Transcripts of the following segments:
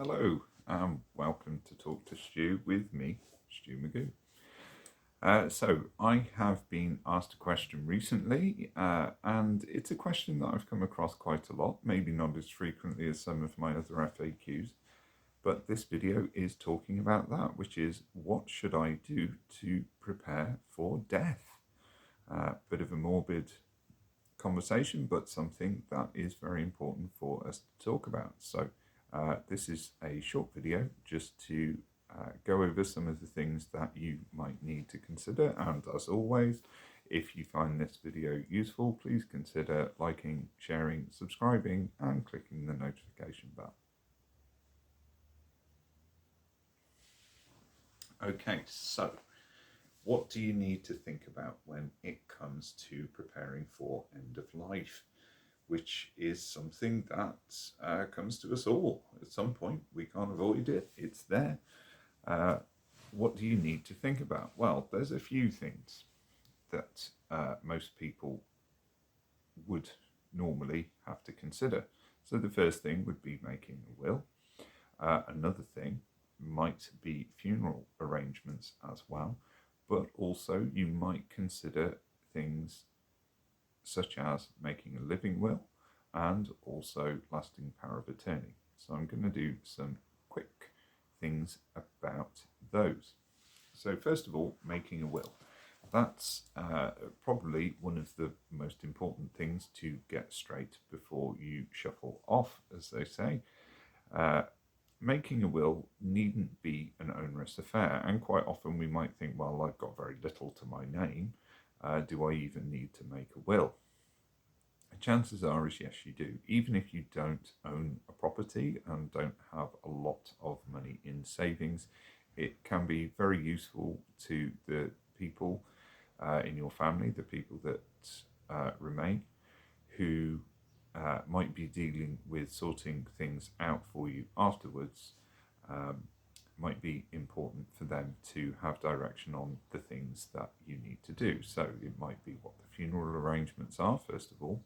Hello, and welcome to Talk to Stu with me, Stu Magoo. So, I have been asked a question recently, and it's a question that I've come across quite a lot, maybe not as frequently as some of my other FAQs, but this video is talking about that, which is what should I do to prepare for death? Bit of a morbid conversation, but something that is very important for us to talk about. So, this is a short video just to go over some of the things that you might need to consider. And as always, if you find this video useful, please consider liking, sharing, subscribing, and clicking the notification bell. Okay, so what do you need to think about when it comes to preparing for end of life? Which is something that comes to us all at some point. We can't avoid it, it's there. What do you need to think about? Well, there's a few things that most people would normally have to consider. So the first thing would be making a will. Another thing might be funeral arrangements as well, but also you might consider things such as making a living will and also lasting power of attorney. So I'm going to do some quick things about those. So first of all, making a will. That's probably one of the most important things to get straight before you shuffle off, as they say. Making a will needn't be an onerous affair, and quite often we might think, well, I've got very little to my name. Do I even need to make a will? Chances are is yes, you do. Even if you don't own a property and don't have a lot of money in savings, it can be very useful to the people in your family, the people that remain, who might be dealing with sorting things out for you afterwards. Might be important for them to have direction on the things that you need to do. So it might be what the funeral arrangements are, first of all.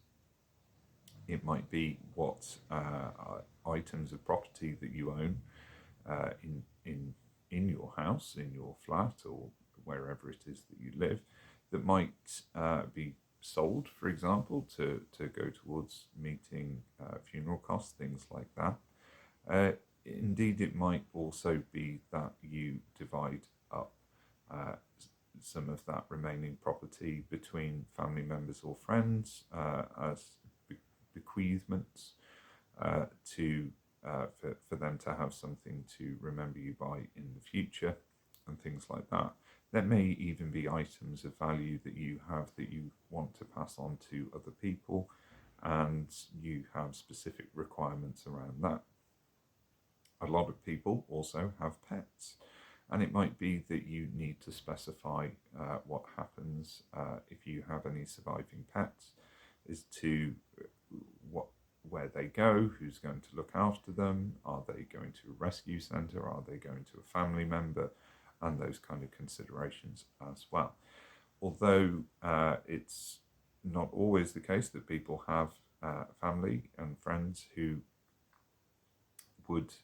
It might be what items of property that you own in your house, in your flat, or wherever it is that you live, that might be sold, for example, to go towards meeting funeral costs, things like that. Indeed, it might also be that you divide up some of that remaining property between family members or friends as bequeathments for them to have something to remember you by in the future and things like that. There may even be items of value that you have that you want to pass on to other people, and you have specific requirements around that. A lot of people also have pets, and it might be that you need to specify what happens if you have any surviving pets, as to where they go, who's going to look after them, are they going to a rescue centre, are they going to a family member, and those kind of considerations as well. Although it's not always the case that people have family and friends who would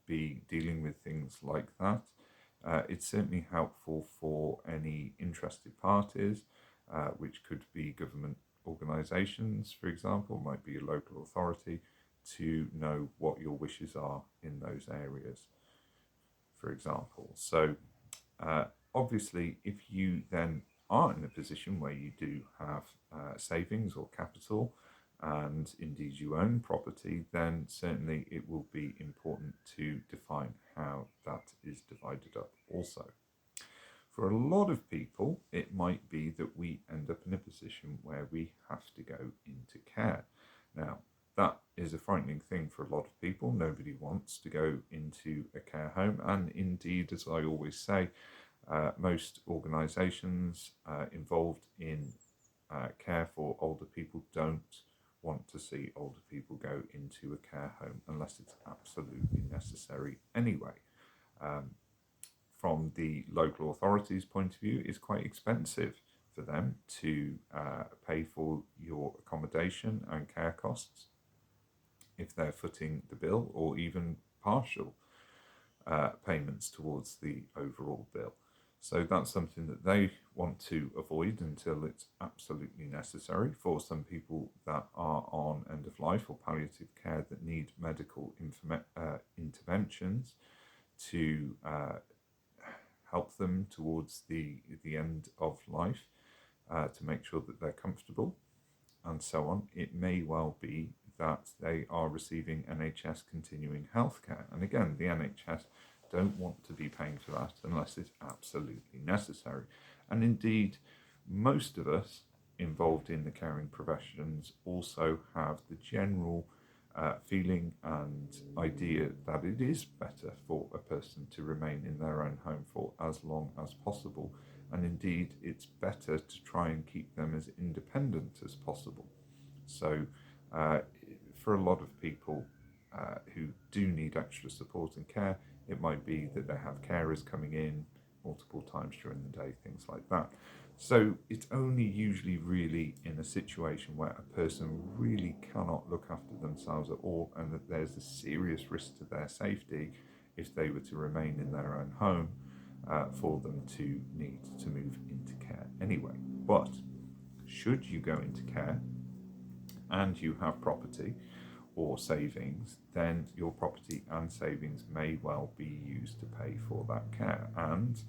be dealing with things like that, it's certainly helpful for any interested parties, which could be government organisations, for example, might be a local authority, to know what your wishes are in those areas, for example. So obviously, if you then are in a position where you do have savings or capital, and indeed you own property, then certainly it will be important to define how that is divided up also. For a lot of people, it might be that we end up in a position where we have to go into care. Now, that is a frightening thing for a lot of people. Nobody wants to go into a care home, and indeed, as I always say, most organisations involved in care for older people don't want to see older people go into a care home unless it's absolutely necessary anyway. From the local authorities' point of view, it's quite expensive for them to pay for your accommodation and care costs if they're footing the bill, or even partial payments towards the overall bill. So that's something that they want to avoid until it's absolutely necessary. For some people that are on end of life or palliative care that need medical interventions to help them towards the end of life, to make sure that they're comfortable and so on, it may well be that they are receiving NHS continuing healthcare. And again, the NHS don't want to be paying for that unless it's absolutely necessary. And indeed, most of us involved in the caring professions also have the general feeling and idea that it is better for a person to remain in their own home for as long as possible. And indeed, it's better to try and keep them as independent as possible. So for a lot of people who do need extra support and care, it might be that they have carers coming in multiple times during the day, things like that. So it's only usually really in a situation where a person really cannot look after themselves at all, and that there's a serious risk to their safety if they were to remain in their own home, for them to need to move into care anyway. But should you go into care and you have property or savings, then your property and savings may well be used to pay for that care, and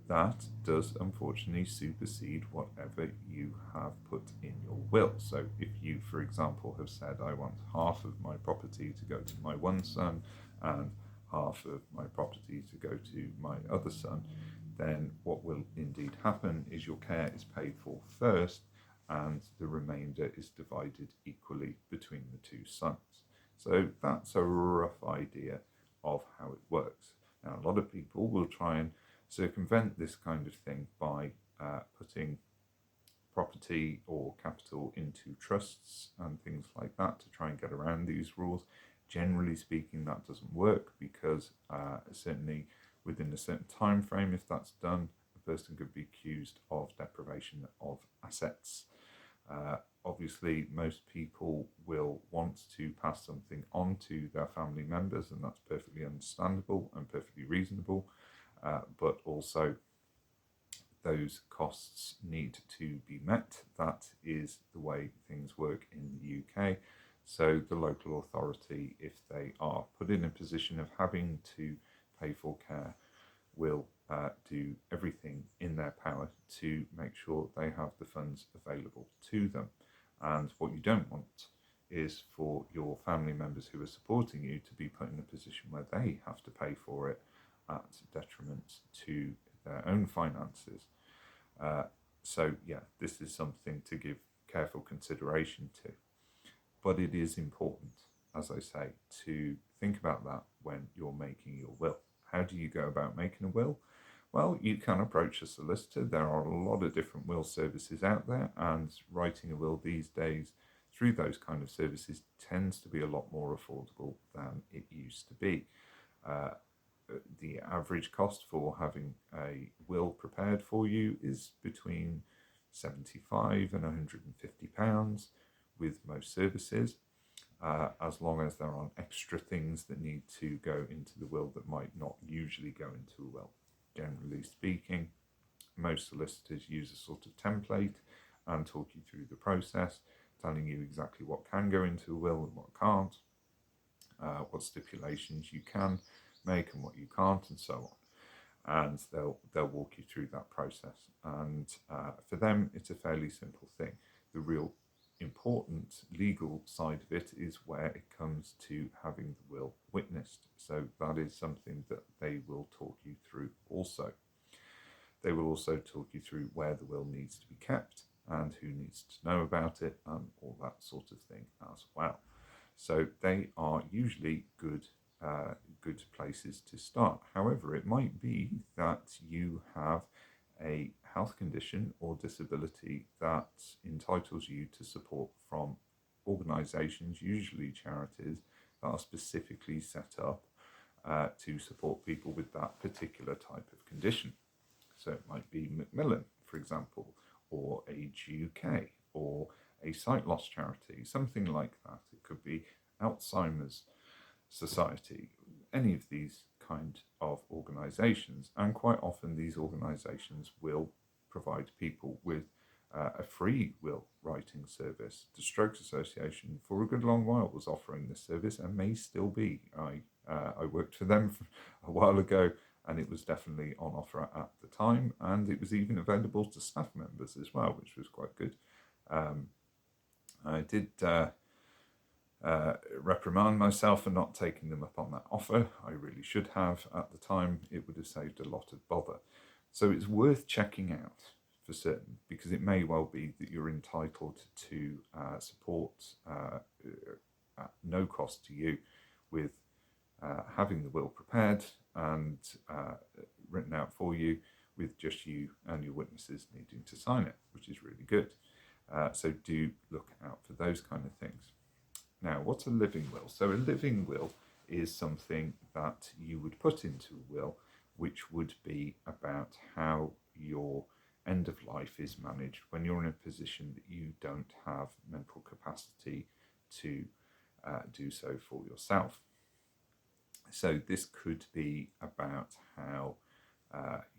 that does unfortunately supersede whatever you have put in your will. So if you, for example, have said, I want half of my property to go to my one son and half of my property to go to my other son, then what will indeed happen is your care is paid for first and the remainder is divided equally between the two sons. So that's a rough idea of how it works. Now, a lot of people will try and circumvent this kind of thing by putting property or capital into trusts and things like that to try and get around these rules. Generally speaking, that doesn't work because certainly within a certain time frame, if that's done, a person could be accused of deprivation of assets. Obviously, most people will want to pass something on to their family members, and that's perfectly understandable and perfectly reasonable. But also, those costs need to be met. That is the way things work in the UK. So the local authority, if they are put in a position of having to pay for care, will do everything in their power to make sure they have the funds available to them. And what you don't want is for your family members who are supporting you to be put in a position where they have to pay for it at detriment to their own finances. So yeah, this is something to give careful consideration to. But it is important, as I say, to think about that when you're making your will. How do you go about making a will? Well, you can approach a solicitor. There are a lot of different will services out there, and writing a will these days through those kind of services tends to be a lot more affordable than it used to be. The average cost for having a will prepared for you is between £75 and £150 with most services, as long as there aren't extra things that need to go into the will that might not usually go into a will. Generally speaking, most solicitors use a sort of template and talk you through the process, telling you exactly what can go into a will and what can't, what stipulations you can make and what you can't, and so on. And they'll walk you through that process. And for them, it's a fairly simple thing. The real important legal side of it is where it comes to having the will witnessed. So that is something that they will talk you through also. They will also talk you through where the will needs to be kept and who needs to know about it and all that sort of thing as well. So they are usually good places to start. However, it might be that you have a health condition or disability that entitles you to support from organisations, usually charities, that are specifically set up to support people with that particular type of condition. So it might be Macmillan, for example, or Age UK, or a sight loss charity, something like that. It could be Alzheimer's Society, any of these kind of organisations, and quite often these organisations will provide people with a free will writing service. The Strokes Association for a good long while was offering this service and may still be. I worked for them a while ago, and it was definitely on offer at the time, and it was even available to staff members as well, which was quite good. I did reprimand myself for not taking them up on that offer. I really should have at the time. It would have saved a lot of bother. So it's worth checking out for certain, because it may well be that you're entitled to support at no cost to you with having the will prepared and written out for you, with just you and your witnesses needing to sign it, which is really good. So do look out for those kind of things. Now, what's a living will? So a living will is something that you would put into a will, which would be about how your end of life is managed when you're in a position that you don't have mental capacity to do so for yourself. So this could be about how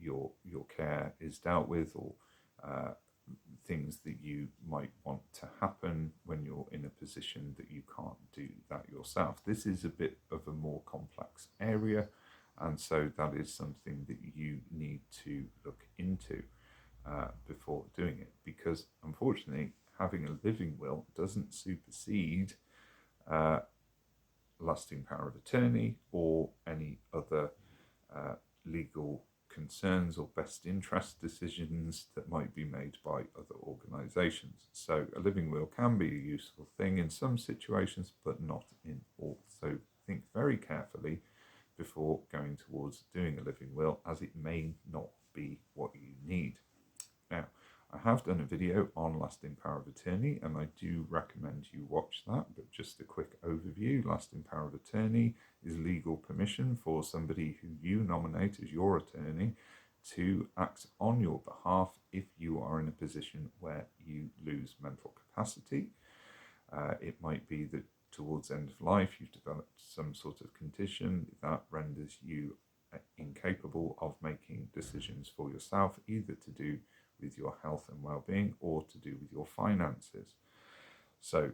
your care is dealt with, or things that you might want to happen when you're in a position that you can't do that yourself. This is a bit of a more complex area, and so that is something that you need to look into before doing it, because unfortunately having a living will doesn't supersede lasting power of attorney or any other legal concerns or best interest decisions that might be made by other organisations. So a living will can be a useful thing in some situations, but not in all. So think very carefully before going towards doing a living will, as it may not be what you need. Now, I have done a video on lasting power of attorney, and I do recommend you watch that, but just a quick overview. Lasting power of attorney is legal permission for somebody who you nominate as your attorney to act on your behalf if you are in a position where you lose mental capacity. It might be that towards the end of life you've developed some sort of condition that renders you incapable of making decisions for yourself, either to do with your health and well-being or to do with your finances. So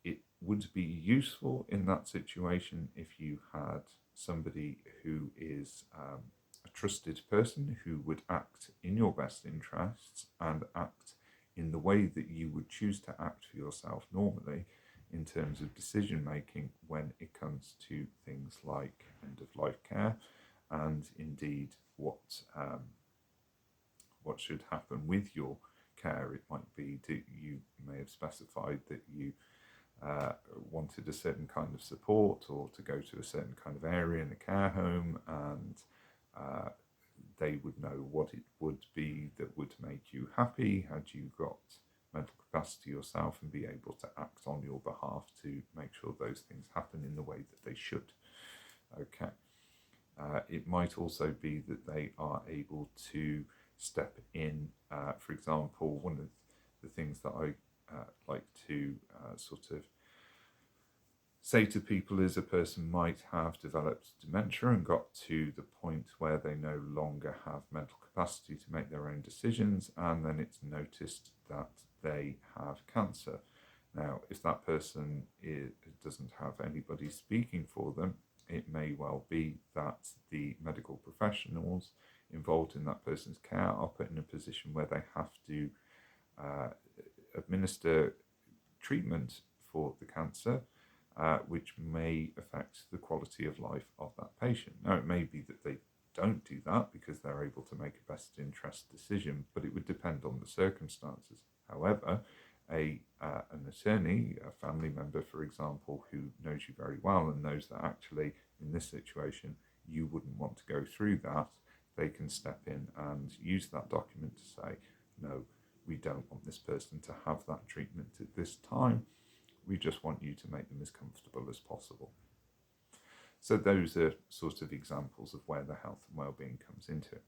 it would be useful in that situation if you had somebody who is a trusted person who would act in your best interests and act in the way that you would choose to act for yourself normally in terms of decision making when it comes to things like end-of-life care, and indeed what should happen with your care. It might be that you may have specified that you wanted a certain kind of support, or to go to a certain kind of area in a care home, and they would know what it would be that would make you happy had you got mental capacity yourself, and be able to act on your behalf to make sure those things happen in the way that they should. Okay. It might also be that they are able to step in. For example, one of the things that I like to sort of say to people is a person might have developed dementia and got to the point where they no longer have mental capacity to make their own decisions, and then it's noticed that they have cancer. Now, if that person doesn't have anybody speaking for them, it may well be that the medical professionals involved in that person's care are put in a position where they have to administer treatment for the cancer, which may affect the quality of life of that patient. Now, it may be that they don't do that because they're able to make a best interest decision, but it would depend on the circumstances. However, an attorney, a family member, for example, who knows you very well and knows that actually in this situation you wouldn't want to go through that, they can step in and use that document to say, no, we don't want this person to have that treatment at this time. We just want you to make them as comfortable as possible. So those are sort of examples of where the health and well-being comes into it.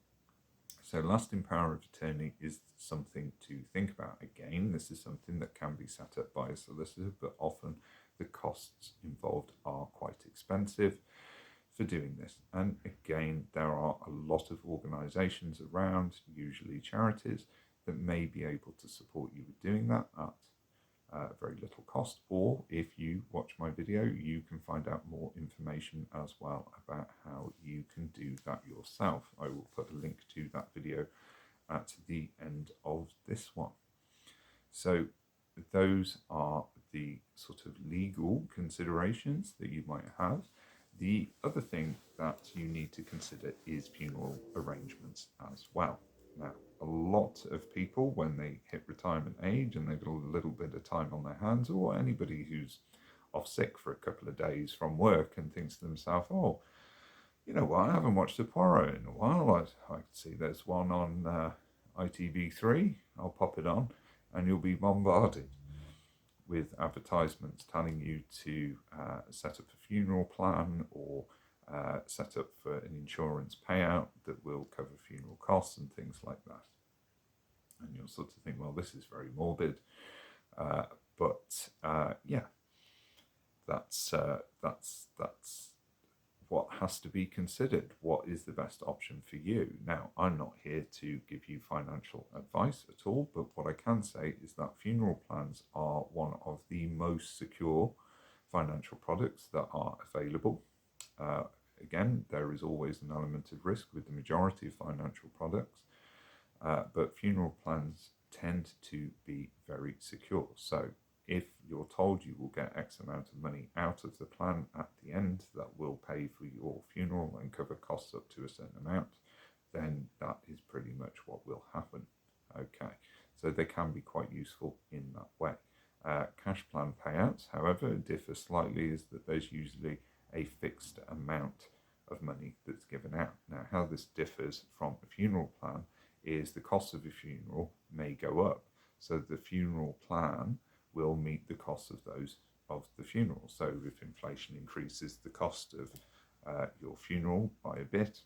So lasting power of attorney is something to think about. Again, this is something that can be set up by a solicitor, but often the costs involved are quite expensive. for doing this. And again, there are a lot of organisations around, usually charities, that may be able to support you with doing that at very little cost. Or if you watch my video, you can find out more information as well about how you can do that yourself. I will put a link to that video at the end of this one. So those are the sort of legal considerations that you might have. The other thing that you need to consider is funeral arrangements as well. Now, a lot of people, when they hit retirement age and they've got a little bit of time on their hands, or anybody who's off sick for a couple of days from work and thinks to themselves, oh, you know what, I haven't watched a Poirot in a while. I can see there's one on ITV3. I'll pop it on, and you'll be bombarded with advertisements telling you to set up a funeral plan or set up for an insurance payout that will cover funeral costs and things like that. And you'll sort of think, well, this is very morbid. But yeah, that's what has to be considered. What is the best option for you? Now, I'm not here to give you financial advice at all, but what I can say is that funeral plans are one of the most secure financial products that are available. Again, there is always an element of risk with the majority of financial products, but funeral plans tend to be very secure. So if you're told you will get X amount of money out of the plan at the end that will pay for your funeral and cover costs up to a certain amount, then that is pretty much what will happen. Okay, so they can be quite useful in that way. Cash plan payouts, however, differ slightly, is that there's usually a fixed amount of money that's given out. Now, how this differs from a funeral plan is the cost of a funeral may go up. So the funeral plan will meet the cost of the funeral. So if inflation increases the cost of your funeral by a bit,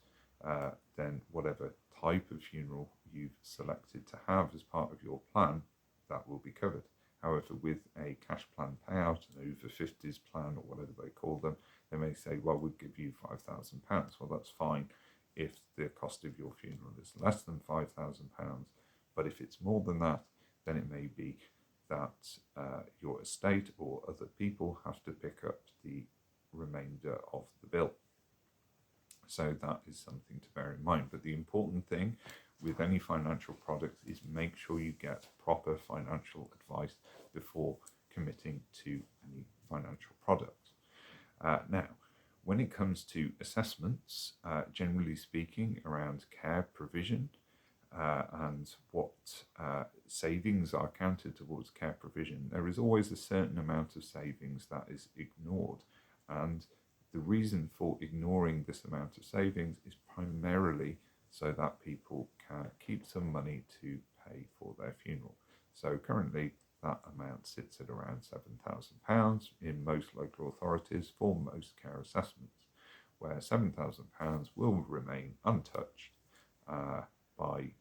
then whatever type of funeral you've selected to have as part of your plan, that will be covered. However, with a cash plan payout, an over 50s plan, or whatever they call them, they may say, well, we'll give you £5,000. Well, that's fine if the cost of your funeral is less than £5,000. But if it's more than that, then it may be that your estate or other people have to pick up the remainder of the bill. So that is something to bear in mind. But the important thing with any financial product is make sure you get proper financial advice before committing to any financial product. Now, when it comes to assessments, generally speaking, around care provision, and what savings are counted towards care provision, there is always a certain amount of savings that is ignored. And the reason for ignoring this amount of savings is primarily so that people can keep some money to pay for their funeral. So currently that amount sits at around £7,000 in most local authorities for most care assessments, where £7,000 will remain untouched by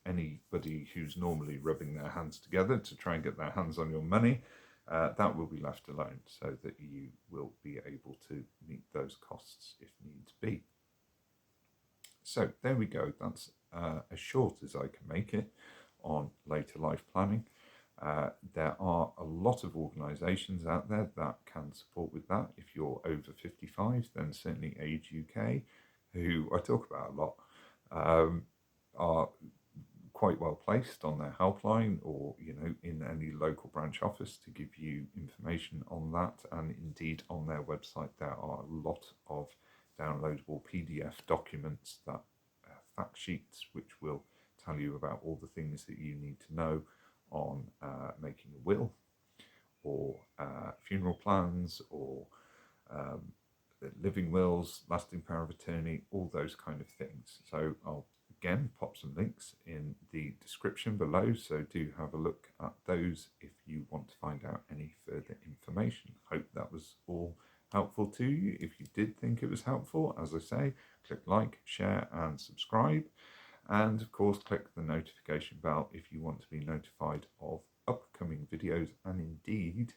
anybody who's normally rubbing their hands together to try and get their hands on your money. That will be left alone so that you will be able to meet those costs if needs be. So there we go. That's as short as I can make it on later life planning. There are a lot of organisations out there that can support with that. If you're over 55, then certainly Age UK, who I talk about a lot, are quite well placed on their helpline or, you know, in any local branch office to give you information on that. And indeed on their website there are a lot of downloadable PDF documents, that fact sheets, which will tell you about all the things that you need to know on making a will or funeral plans or living wills, lasting power of attorney, all those kind of things. So I'll again pop some links in the description below, so do have a look at those if you want to find out any further information. Hope that was all helpful to you. If you did think it was helpful, as I say, click like, share and subscribe, and of course click the notification bell if you want to be notified of upcoming videos and indeed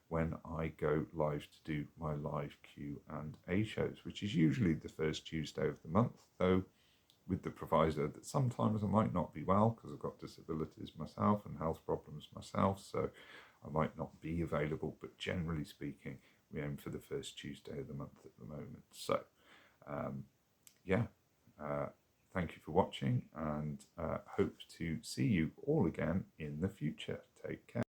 when I go live to do my live Q&A shows, which is usually the first Tuesday of the month, though with the proviso that sometimes I might not be well because I've got disabilities myself and health problems myself, so I might not be available, but generally speaking, we aim for the first Tuesday of the month at the moment. So, thank you for watching, and hope to see you all again in the future. Take care.